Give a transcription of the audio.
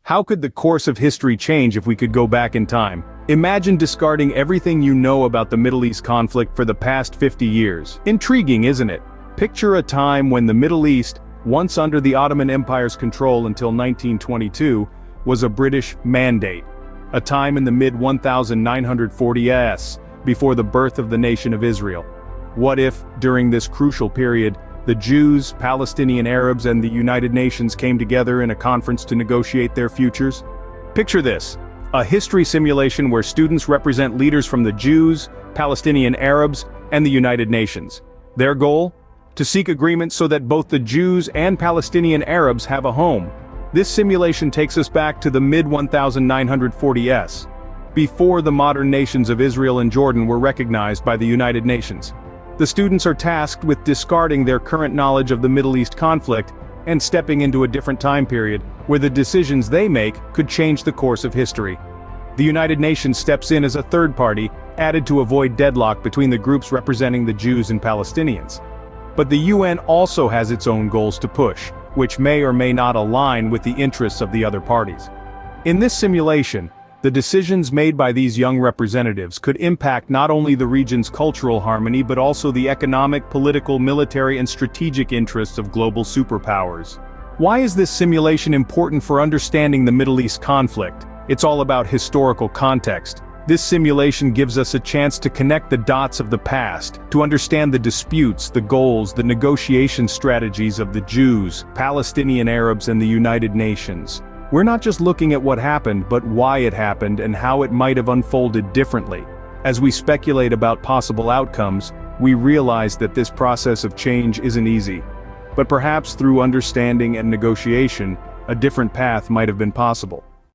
How could the course of history change if we could go back in time? Imagine discarding everything you know about the Middle East conflict for the past 50 years. Intriguing, isn't it? Picture a time when the Middle East, once under the Ottoman Empire's control until 1922, was a British mandate. A time in the mid-1940s, before the birth of the nation of Israel. What if, during this crucial period, the Jews, Palestinian Arabs, and the United Nations came together in a conference to negotiate their futures? Picture this: a history simulation where students represent leaders from the Jews, Palestinian Arabs, and the United Nations. Their goal? To seek agreement so that both the Jews and Palestinian Arabs have a home. This simulation takes us back to the mid-1940s, before the modern nations of Israel and Jordan were recognized by the United Nations. The students are tasked with discarding their current knowledge of the Middle East conflict and stepping into a different time period where the decisions they make could change the course of history. The United Nations steps in as a third party, added to avoid deadlock between the groups representing the Jews and Palestinians. But the UN also has its own goals to push, which may or may not align with the interests of the other parties. In this simulation, the decisions made by these young representatives could impact not only the region's cultural harmony but also the economic, political, military, and strategic interests of global superpowers. Why is this simulation important for understanding the Middle East conflict? It's all about historical context. This simulation gives us a chance to connect the dots of the past, to understand the disputes, the goals, the negotiation strategies of the Jews, Palestinian Arabs, and the United Nations. We're not just looking at what happened, but why it happened and how it might have unfolded differently. As we speculate about possible outcomes, we realize that this process of change isn't easy. But perhaps through understanding and negotiation, a different path might have been possible.